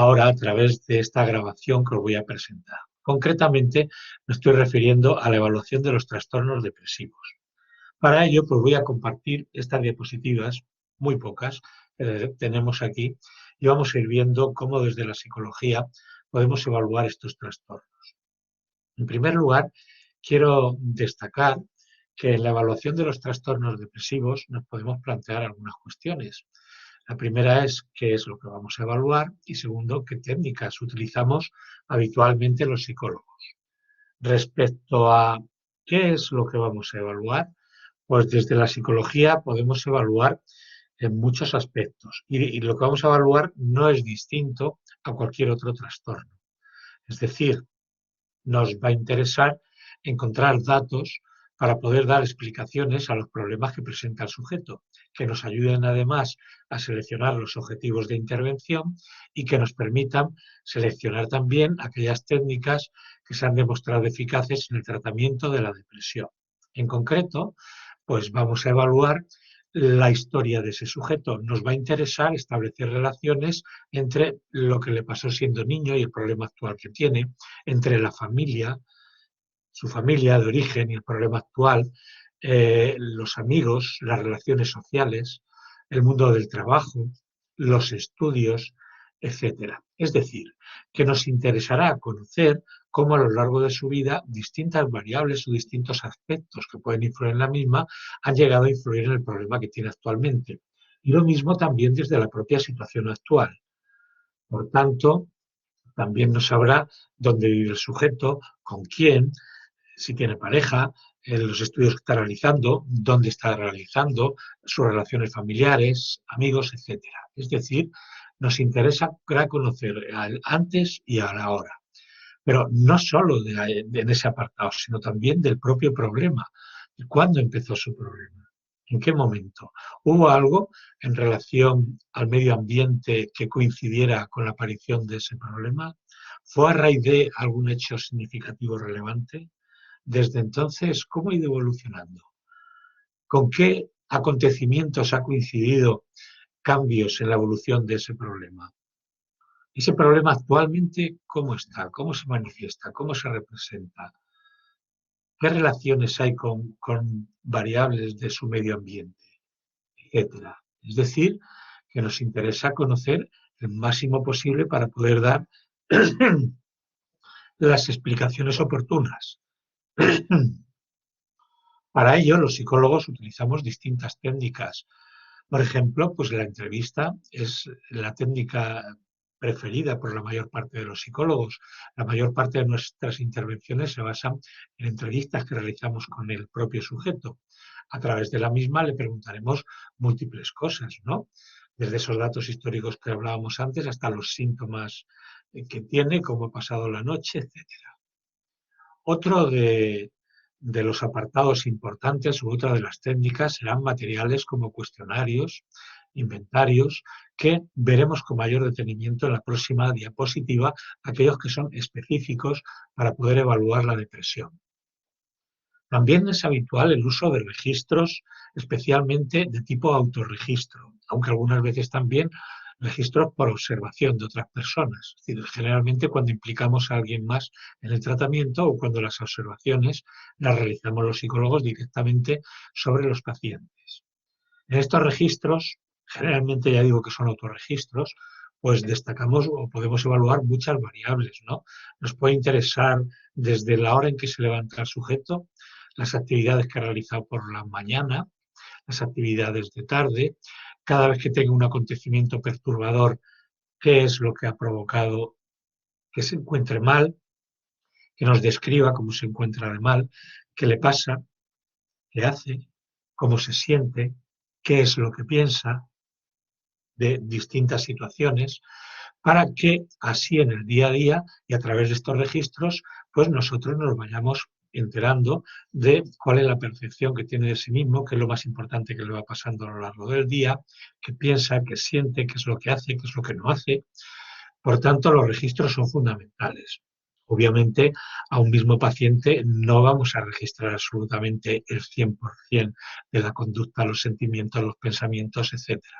ahora a través de esta grabación que os voy a presentar. Concretamente, me estoy refiriendo a la evaluación de los trastornos depresivos. Para ello, pues voy a compartir estas diapositivas, muy pocas, que tenemos aquí, y vamos a ir viendo cómo desde la psicología podemos evaluar estos trastornos. En primer lugar, quiero destacar que en la evaluación de los trastornos depresivos nos podemos plantear algunas cuestiones. La primera es qué es lo que vamos a evaluar y segundo, qué técnicas utilizamos habitualmente los psicólogos. Respecto a qué es lo que vamos a evaluar, pues desde la psicología podemos evaluar en muchos aspectos y lo que vamos a evaluar no es distinto a cualquier otro trastorno. Es decir, nos va a interesar encontrar datos para poder dar explicaciones a los problemas que presenta el sujeto, que nos ayuden además a seleccionar los objetivos de intervención y que nos permitan seleccionar también aquellas técnicas que se han demostrado eficaces en el tratamiento de la depresión. En concreto, pues vamos a evaluar la historia de ese sujeto. Nos va a interesar establecer relaciones entre lo que le pasó siendo niño y el problema actual que tiene, entre la familia, su familia de origen y el problema actual, los amigos, las relaciones sociales, el mundo del trabajo, los estudios, etcétera. Es decir, que nos interesará conocer cómo a lo largo de su vida distintas variables o distintos aspectos que pueden influir en la misma han llegado a influir en el problema que tiene actualmente. Y lo mismo también desde la propia situación actual. Por tanto, también nos sabrá dónde vive el sujeto, con quién, si tiene pareja, los estudios que está realizando, dónde está realizando, sus relaciones familiares, amigos, etcétera. Es decir, nos interesa conocer al antes y al ahora. Pero no solo en ese apartado, sino también del propio problema. ¿Cuándo empezó su problema? ¿En qué momento? ¿Hubo algo en relación al medio ambiente que coincidiera con la aparición de ese problema? ¿Fue a raíz de algún hecho significativo relevante? Desde entonces, ¿cómo ha ido evolucionando? ¿Con qué acontecimientos ha coincidido cambios en la evolución de ese problema? Ese problema actualmente, ¿cómo está? ¿Cómo se manifiesta? ¿Cómo se representa? ¿Qué relaciones hay con variables de su medio ambiente? Etcétera. Es decir, que nos interesa conocer el máximo posible para poder dar las explicaciones oportunas. Para ello, los psicólogos utilizamos distintas técnicas. Por ejemplo, pues la entrevista es la técnica preferida por la mayor parte de los psicólogos. La mayor parte de nuestras intervenciones se basan en entrevistas que realizamos con el propio sujeto. A través de la misma le preguntaremos múltiples cosas, ¿no? Desde esos datos históricos que hablábamos antes hasta los síntomas que tiene, cómo ha pasado la noche, etcétera. Otro de los apartados importantes u otra de las técnicas serán materiales como cuestionarios, inventarios, que veremos con mayor detenimiento en la próxima diapositiva, aquellos que son específicos para poder evaluar la depresión. También es habitual el uso de registros, especialmente de tipo autorregistro, aunque algunas veces también registros por observación de otras personas. Es decir, generalmente cuando implicamos a alguien más en el tratamiento o cuando las observaciones las realizamos los psicólogos directamente sobre los pacientes. En estos registros, generalmente ya digo que son autorregistros, pues destacamos o podemos evaluar muchas variables, ¿no? Nos puede interesar desde la hora en que se levanta el sujeto, las actividades que ha realizado por la mañana, las actividades de tarde, cada vez que tenga un acontecimiento perturbador, qué es lo que ha provocado que se encuentre mal, que nos describa cómo se encuentra de mal, qué le pasa, qué hace, cómo se siente, qué es lo que piensa de distintas situaciones, para que así en el día a día y a través de estos registros, pues nosotros nos vayamos enterando de cuál es la percepción que tiene de sí mismo, qué es lo más importante que le va pasando a lo largo del día, qué piensa, qué siente, qué es lo que hace, qué es lo que no hace. Por tanto, los registros son fundamentales. Obviamente, a un mismo paciente no vamos a registrar absolutamente el 100% de la conducta, los sentimientos, los pensamientos, etcétera.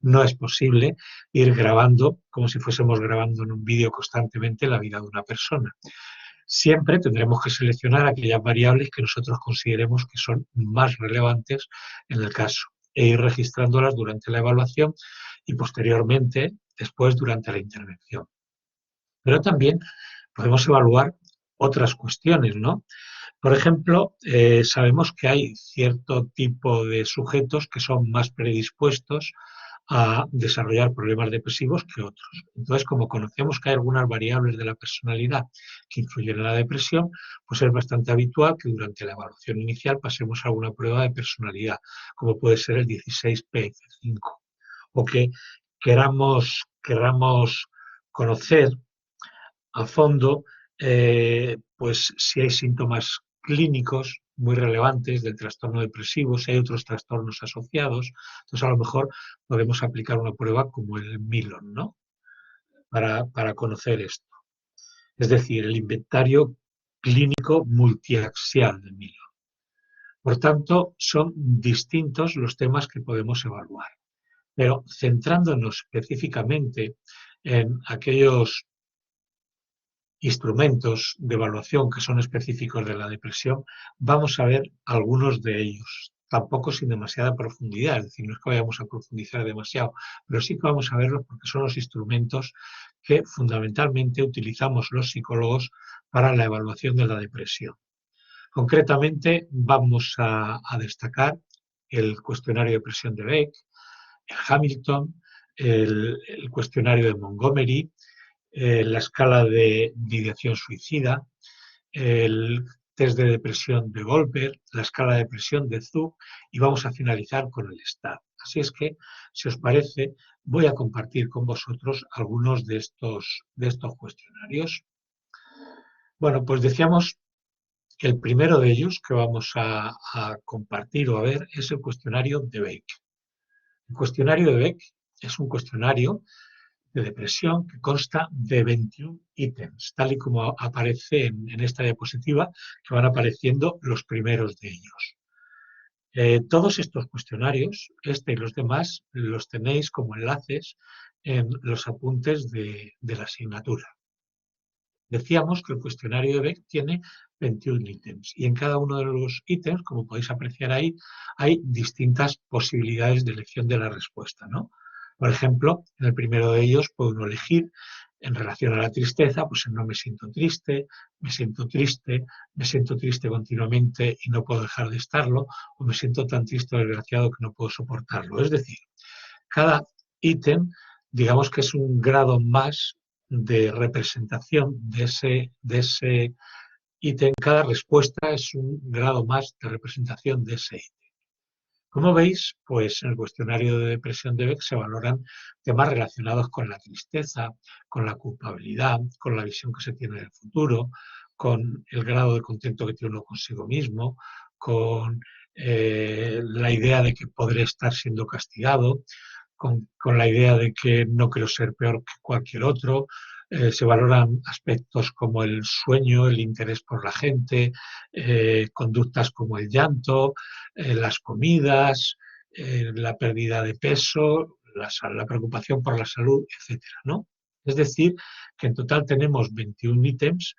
No es posible ir grabando como si fuésemos grabando en un vídeo constantemente la vida de una persona. Siempre tendremos que seleccionar aquellas variables que nosotros consideremos que son más relevantes en el caso e ir registrándolas durante la evaluación y posteriormente, después, durante la intervención. Pero también podemos evaluar otras cuestiones, ¿no? Por ejemplo, sabemos que hay cierto tipo de sujetos que son más predispuestos a desarrollar problemas depresivos que otros. Entonces, como conocemos que hay algunas variables de la personalidad que influyen en la depresión, pues es bastante habitual que durante la evaluación inicial pasemos a alguna prueba de personalidad, como puede ser el 16PF5, o que queramos conocer a fondo, pues si hay síntomas clínicos muy relevantes del trastorno depresivo, si hay otros trastornos asociados. Entonces, a lo mejor podemos aplicar una prueba como el Milon, ¿no? Para conocer esto. Es decir, el inventario clínico multiaxial de Milon. Por tanto, son distintos los temas que podemos evaluar. Pero centrándonos específicamente en aquellos instrumentos de evaluación que son específicos de la depresión, vamos a ver algunos de ellos, tampoco sin demasiada profundidad, es decir, no es que vayamos a profundizar demasiado, pero sí que vamos a verlos porque son los instrumentos que fundamentalmente utilizamos los psicólogos para la evaluación de la depresión. Concretamente, vamos a destacar el cuestionario de presión de Beck, el Hamilton, el cuestionario de Montgomery, la escala de ideación suicida, el test de depresión de Goldberg, la escala de depresión de Zug y vamos a finalizar con el STAR. Así es que, si os parece, voy a compartir con vosotros algunos de estos cuestionarios. Bueno, pues decíamos que el primero de ellos que vamos a compartir o a ver es el cuestionario de Beck. El cuestionario de Beck es un cuestionario de depresión que consta de 21 ítems, tal y como aparece en esta diapositiva, que van apareciendo los primeros de ellos. Todos estos cuestionarios, este y los demás, los tenéis como enlaces en los apuntes de la asignatura. Decíamos que el cuestionario de Beck tiene 21 ítems y en cada uno de los ítems, como podéis apreciar ahí, hay distintas posibilidades de elección de la respuesta, ¿no? Por ejemplo, en el primero de ellos puede uno elegir en relación a la tristeza, pues no me siento triste, me siento triste continuamente y no puedo dejar de estarlo, o me siento tan triste o desgraciado que no puedo soportarlo. Es decir, cada ítem, digamos que es un grado más de representación de ese ítem. Cada respuesta es un grado más de representación de ese ítem. Como veis, pues en el cuestionario de depresión de Beck se valoran temas relacionados con la tristeza, con la culpabilidad, con la visión que se tiene del futuro, con el grado de contento que tiene uno consigo mismo, con la idea de que podré estar siendo castigado, con la idea de que no quiero ser peor que cualquier otro. Se valoran aspectos como el sueño, el interés por la gente, conductas como el llanto, las comidas, la pérdida de peso, la preocupación por la salud, etcétera, ¿no? Es decir, que en total tenemos 21 ítems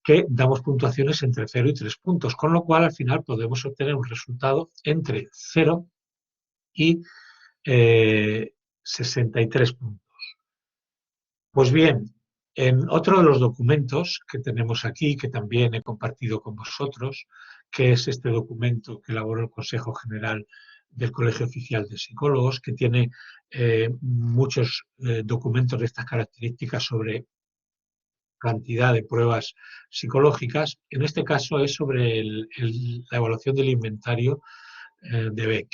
que damos puntuaciones entre 0 y 3 puntos, con lo cual al final podemos obtener un resultado entre 0 y 63 puntos. Pues bien, en otro de los documentos que tenemos aquí, que también he compartido con vosotros, que es este documento que elaboró el Consejo General del Colegio Oficial de Psicólogos, que tiene muchos documentos de estas características sobre cantidad de pruebas psicológicas. En este caso es sobre la evaluación del inventario de Beck.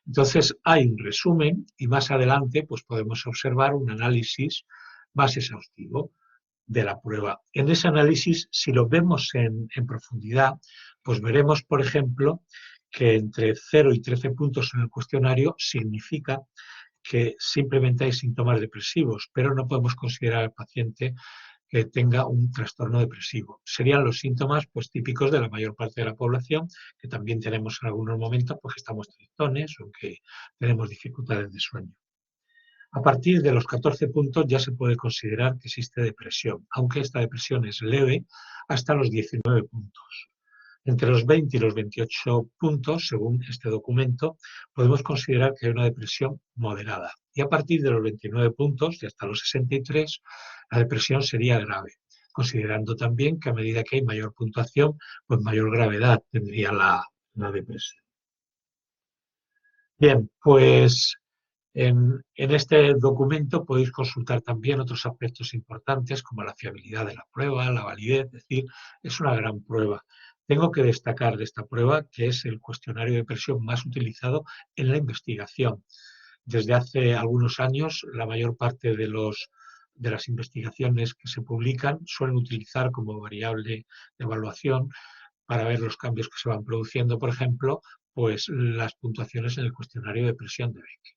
Entonces hay un resumen y más adelante pues podemos observar un análisis más exhaustivo de la prueba. En ese análisis, si lo vemos en profundidad, pues veremos, por ejemplo, que entre 0 y 13 puntos en el cuestionario significa que simplemente hay síntomas depresivos, pero no podemos considerar al paciente que tenga un trastorno depresivo. Serían los síntomas pues, típicos de la mayor parte de la población, que también tenemos en algunos momentos porque estamos tristones o que tenemos dificultades de sueño. A partir de los 14 puntos ya se puede considerar que existe depresión, aunque esta depresión es leve hasta los 19 puntos. Entre los 20 y los 28 puntos, según este documento, podemos considerar que hay una depresión moderada. Y a partir de los 29 puntos y hasta los 63, la depresión sería grave, considerando también que a medida que hay mayor puntuación, pues mayor gravedad tendría la depresión. Bien, pues en este documento podéis consultar también otros aspectos importantes como la fiabilidad de la prueba, la validez, es decir, es una gran prueba. Tengo que destacar de esta prueba que es el cuestionario de depresión más utilizado en la investigación. Desde hace algunos años, la mayor parte de las investigaciones que se publican suelen utilizar como variable de evaluación para ver los cambios que se van produciendo, por ejemplo, pues las puntuaciones en el cuestionario de depresión de Beck.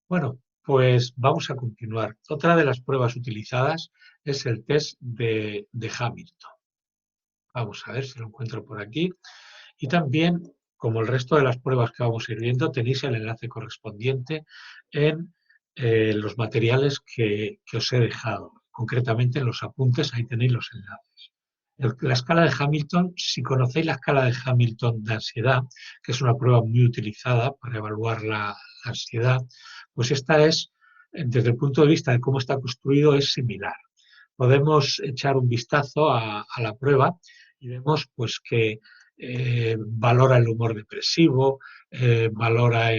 Bueno, pues vamos a continuar. Otra de las pruebas utilizadas es el test de Hamilton. Vamos a ver si lo encuentro por aquí. Y también, como el resto de las pruebas que vamos a ir viendo, tenéis el enlace correspondiente en los materiales que os he dejado. Concretamente en los apuntes, ahí tenéis los enlaces. La escala de Hamilton, si conocéis la escala de Hamilton de ansiedad, que es una prueba muy utilizada para evaluar la ansiedad, pues esta es, desde el punto de vista de cómo está construido, es similar. Podemos echar un vistazo a la prueba y vemos pues que valora el humor depresivo, valora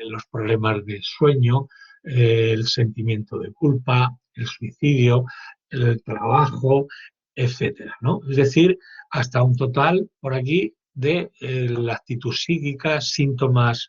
los problemas de sueño, el sentimiento de culpa, el suicidio, el trabajo, etcétera, ¿no? Es decir, hasta un total por aquí de la actitud psíquica, síntomas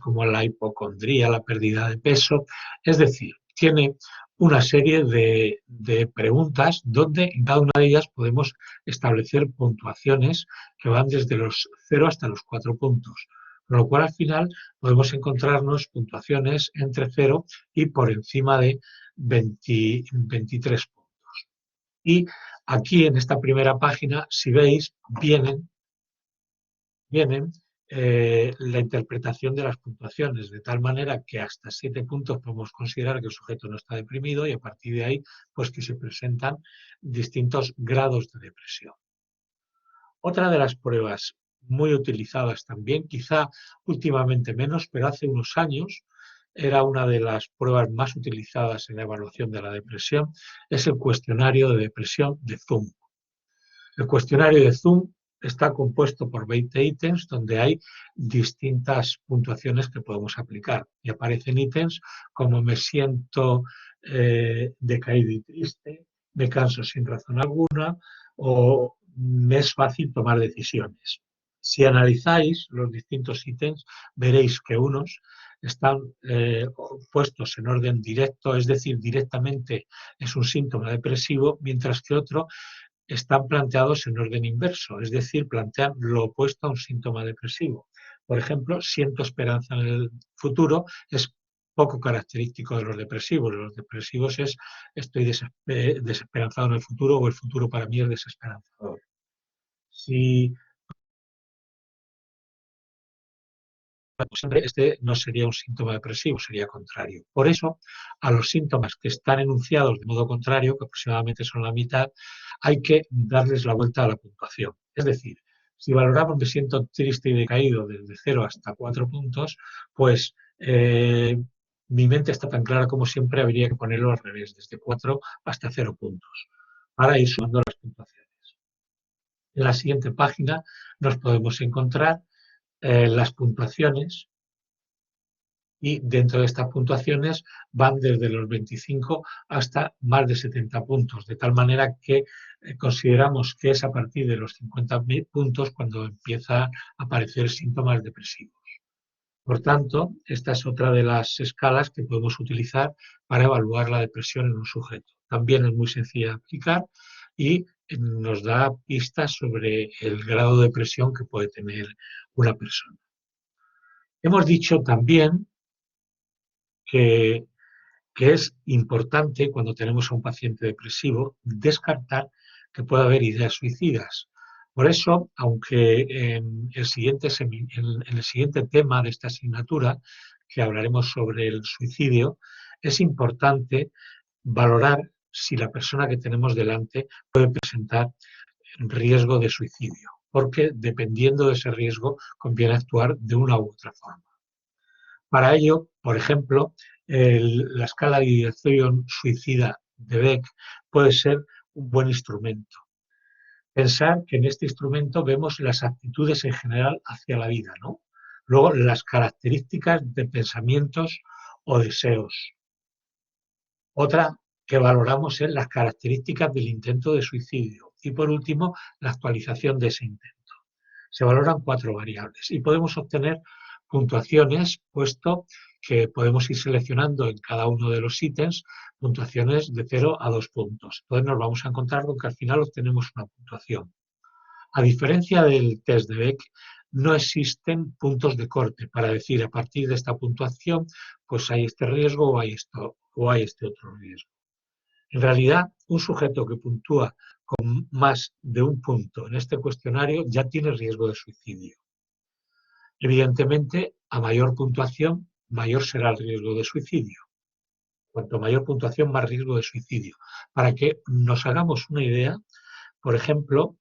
como la hipocondría, la pérdida de peso, es decir, tiene una serie de preguntas donde en cada una de ellas podemos establecer puntuaciones que van desde los 0 hasta los 4 puntos. Con lo cual, al final, podemos encontrarnos puntuaciones entre 0 y por encima de 23 puntos. Y aquí, en esta primera página, si veis, vienen la interpretación de las puntuaciones, de tal manera que hasta 7 puntos podemos considerar que el sujeto no está deprimido y a partir de ahí, pues que se presentan distintos grados de depresión. Otra de las pruebas muy utilizadas también, quizá últimamente menos, pero hace unos años era una de las pruebas más utilizadas en la evaluación de la depresión, es el cuestionario de depresión de Zoom. El cuestionario de Zoom está compuesto por 20 ítems donde hay distintas puntuaciones que podemos aplicar. Y aparecen ítems como me siento decaído y triste, me canso sin razón alguna o me es fácil tomar decisiones. Si analizáis los distintos ítems, veréis que unos están puestos en orden directo, es decir, directamente es un síntoma depresivo, mientras que otro están planteados en orden inverso, es decir, plantean lo opuesto a un síntoma depresivo. Por ejemplo, siento esperanza en el futuro es poco característico de los depresivos. Los depresivos es estoy desesperanzado en el futuro o el futuro para mí es desesperanzador. Si este no sería un síntoma depresivo, sería contrario. Por eso, a los síntomas que están enunciados de modo contrario, que aproximadamente son la mitad, hay que darles la vuelta a la puntuación. Es decir, si valoramos me siento triste y decaído desde 0 hasta 4 puntos, pues mi mente está tan clara como siempre, habría que ponerlo al revés, desde 4 hasta 0 puntos, para ir sumando las puntuaciones. En la siguiente página nos podemos encontrar las puntuaciones y dentro de estas puntuaciones van desde los 25 hasta más de 70 puntos, de tal manera que consideramos que es a partir de los 50 puntos cuando empiezan a aparecer síntomas depresivos. Por tanto, esta es otra de las escalas que podemos utilizar para evaluar la depresión en un sujeto. También es muy sencilla de aplicar y nos da pistas sobre el grado de depresión que puede tener una persona. Hemos dicho también que que es importante cuando tenemos a un paciente depresivo descartar que pueda haber ideas suicidas. Por eso, aunque en el siguiente tema de esta asignatura, que hablaremos sobre el suicidio, es importante valorar si la persona que tenemos delante puede presentar riesgo de suicidio, porque dependiendo de ese riesgo conviene actuar de una u otra forma. Para ello, por ejemplo, la escala de ideación suicida de Beck puede ser un buen instrumento. Pensar que en este instrumento vemos las actitudes en general hacia la vida, ¿no? Luego, las características de pensamientos o deseos. Otra que valoramos es las características del intento de suicidio. Y por último, la actualización de ese intento. Se valoran 4 variables y podemos obtener puntuaciones, puesto que podemos ir seleccionando en cada uno de los ítems puntuaciones de 0 a 2 puntos. Entonces nos vamos a encontrar con que al final obtenemos una puntuación. A diferencia del test de Beck, no existen puntos de corte para decir a partir de esta puntuación pues hay este riesgo o hay este otro riesgo. En realidad, un sujeto que puntúa con más de un punto en este cuestionario ya tiene riesgo de suicidio. Evidentemente, a mayor puntuación, mayor será el riesgo de suicidio. Cuanto mayor puntuación, más riesgo de suicidio. Para que nos hagamos una idea, por ejemplo,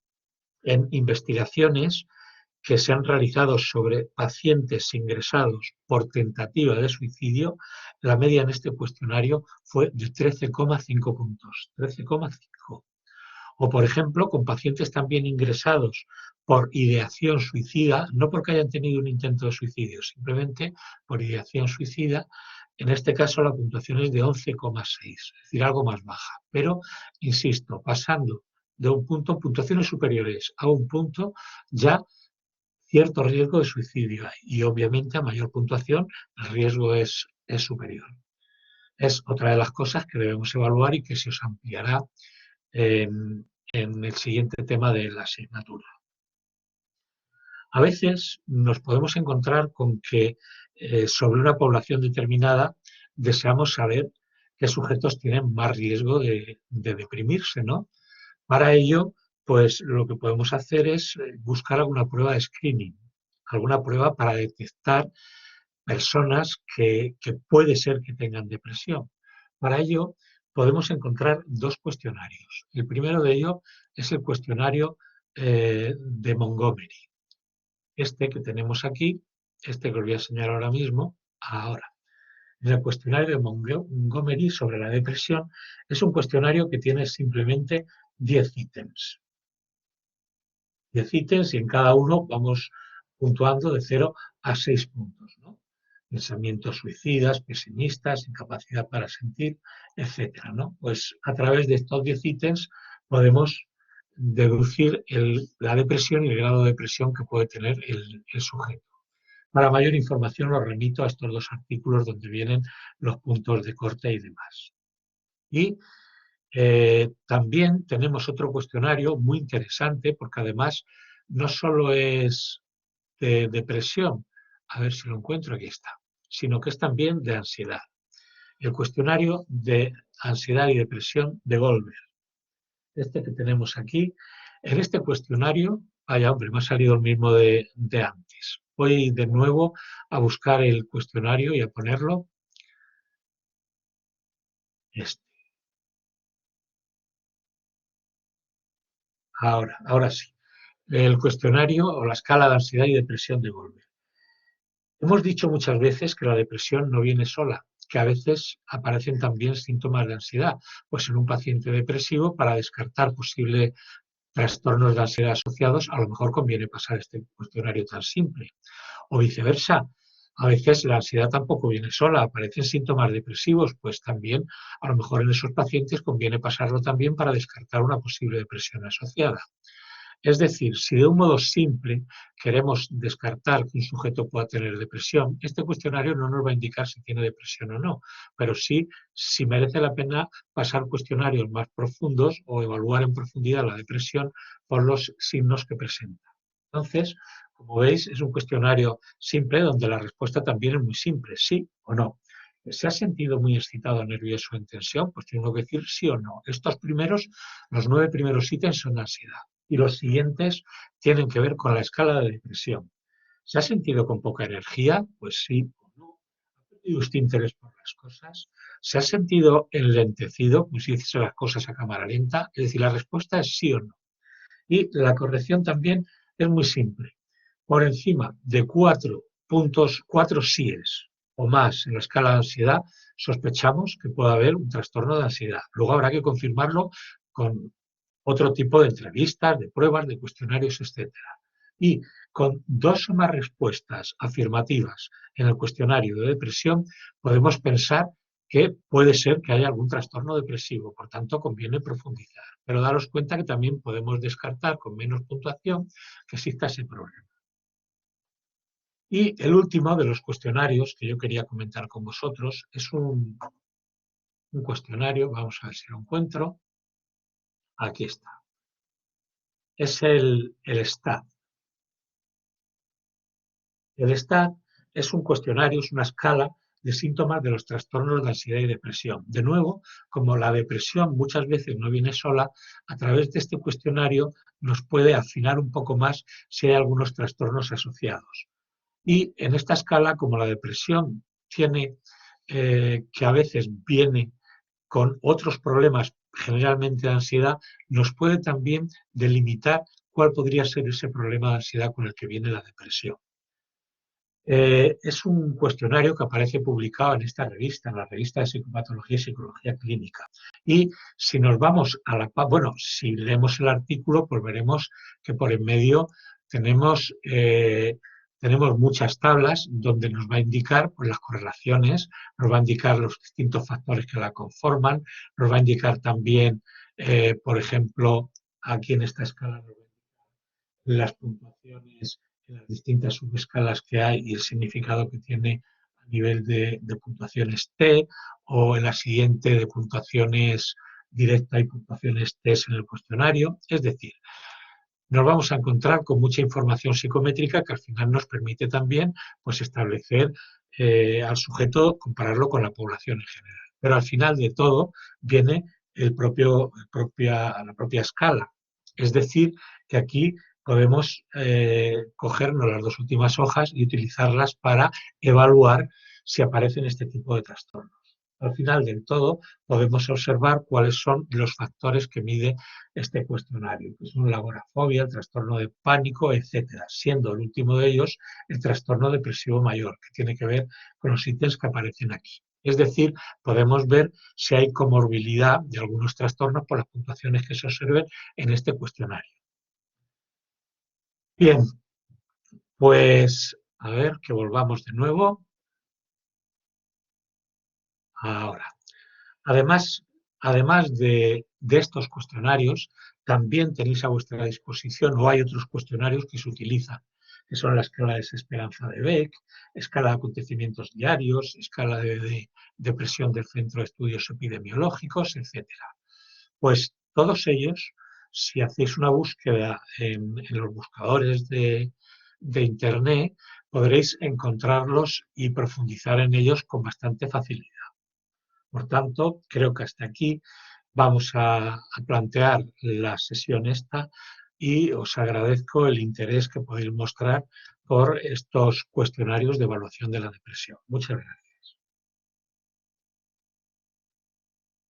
en investigaciones que se han realizado sobre pacientes ingresados por tentativa de suicidio, la media en este cuestionario fue de 13,5 puntos. 13,5. O, por ejemplo, con pacientes también ingresados por ideación suicida, no porque hayan tenido un intento de suicidio, simplemente por ideación suicida, en este caso la puntuación es de 11,6, es decir, algo más baja. Pero, insisto, pasando de un punto, puntuaciones superiores a un punto, ya cierto riesgo de suicidio hay. Y obviamente a mayor puntuación el riesgo es superior. Es otra de las cosas que debemos evaluar y que se os ampliará en el siguiente tema de la asignatura. A veces nos podemos encontrar con que sobre una población determinada deseamos saber qué sujetos tienen más riesgo de deprimirse, ¿no? Para ello, pues lo que podemos hacer es buscar alguna prueba de screening, alguna prueba para detectar personas que puede ser que tengan depresión. Para ello, podemos encontrar 2 cuestionarios. El primero de ellos es el cuestionario de Montgomery. Este que tenemos aquí, este que os voy a enseñar ahora mismo, ahora. En el cuestionario de Montgomery sobre la depresión es un cuestionario que tiene simplemente 10 ítems. 10 ítems y en cada uno vamos puntuando de 0 a 6 puntos, ¿no? Pensamientos suicidas, pesimistas, incapacidad para sentir, etcétera, ¿no? Pues a través de estos 10 ítems podemos deducir la depresión y el grado de depresión que puede tener el sujeto. Para mayor información os remito a estos 2 artículos donde vienen los puntos de corte y demás. Y también tenemos otro cuestionario muy interesante porque además no solo es de depresión, a ver si lo encuentro, aquí está, sino que es también de ansiedad. El cuestionario de ansiedad y depresión de Goldberg. Este que tenemos aquí, en este cuestionario, vaya hombre, me ha salido el mismo de antes. Voy de nuevo a buscar el cuestionario y a ponerlo. Este. Ahora sí. El cuestionario o la escala de ansiedad y depresión de Goldberg. Hemos dicho muchas veces que la depresión no viene sola, que a veces aparecen también síntomas de ansiedad. Pues en un paciente depresivo, para descartar posibles trastornos de ansiedad asociados, a lo mejor conviene pasar este cuestionario tan simple. O viceversa, a veces la ansiedad tampoco viene sola, aparecen síntomas depresivos, pues también a lo mejor en esos pacientes conviene pasarlo también para descartar una posible depresión asociada. Es decir, si de un modo simple queremos descartar que un sujeto pueda tener depresión, este cuestionario no nos va a indicar si tiene depresión o no, pero sí si merece la pena pasar cuestionarios más profundos o evaluar en profundidad la depresión por los signos que presenta. Entonces, como veis, es un cuestionario simple donde la respuesta también es muy simple, sí o no. ¿Se ha sentido muy excitado, nervioso, en tensión? Pues tengo que decir sí o no. Estos primeros, los 9 primeros ítems son ansiedad y los siguientes tienen que ver con la escala de depresión. ¿Se ha sentido con poca energía? Pues sí o no. ¿Ha perdido usted interés por las cosas? ¿Se ha sentido enlentecido? Pues si dice las cosas a cámara lenta. Es decir, la respuesta es sí o no. Y la corrección también es muy simple. Por encima de 4 puntos, 4 síes o más en la escala de ansiedad, sospechamos que puede haber un trastorno de ansiedad. Luego habrá que confirmarlo con otro tipo de entrevistas, de pruebas, de cuestionarios, etcétera. Y con 2 o más respuestas afirmativas en el cuestionario de depresión, podemos pensar que puede ser que haya algún trastorno depresivo, por tanto conviene profundizar. Pero daros cuenta que también podemos descartar con menos puntuación que exista ese problema. Y el último de los cuestionarios que yo quería comentar con vosotros es un cuestionario, vamos a ver si lo encuentro, aquí está, es el STAT. El STAT es un cuestionario, es una escala de síntomas de los trastornos de ansiedad y depresión. De nuevo, como la depresión muchas veces no viene sola, a través de este cuestionario nos puede afinar un poco más si hay algunos trastornos asociados. Y en esta escala, como la depresión tiene que a veces viene con otros problemas, generalmente de ansiedad, nos puede también delimitar cuál podría ser ese problema de ansiedad con el que viene la depresión. Es un cuestionario que aparece publicado en esta revista, en la revista de Psicopatología y Psicología Clínica. Y si nos vamos a bueno, si leemos el artículo, pues veremos que por en medio tenemos, tenemos muchas tablas donde nos va a indicar pues, las correlaciones, nos va a indicar los distintos factores que la conforman, nos va a indicar también, por ejemplo, aquí en esta escala las puntuaciones en las distintas subescalas que hay y el significado que tiene a nivel de puntuaciones T, o en la siguiente de puntuaciones directa y puntuaciones T en el cuestionario. Es decir, nos vamos a encontrar con mucha información psicométrica que al final nos permite también pues, establecer al sujeto, compararlo con la población en general. Pero al final de todo viene la propia escala. Es decir, que aquí podemos cogernos las 2 últimas hojas y utilizarlas para evaluar si aparecen este tipo de trastornos. Al final del todo podemos observar cuáles son los factores que mide este cuestionario, que son la agorafobia, el trastorno de pánico, etcétera, siendo el último de ellos el trastorno depresivo mayor, que tiene que ver con los ítems que aparecen aquí. Es decir, podemos ver si hay comorbilidad de algunos trastornos por las puntuaciones que se observen en este cuestionario. Bien, pues a ver, que volvamos de nuevo. Ahora, además de estos cuestionarios, también tenéis a vuestra disposición, o hay otros cuestionarios que se utilizan, que son la escala de desesperanza de Beck, escala de acontecimientos diarios, escala de depresión del Centro de Estudios Epidemiológicos, etcétera. Pues todos ellos, si hacéis una búsqueda en los buscadores de Internet, podréis encontrarlos y profundizar en ellos con bastante facilidad. Por tanto, creo que hasta aquí vamos a plantear la sesión esta y os agradezco el interés que podéis mostrar por estos cuestionarios de evaluación de la depresión. Muchas gracias.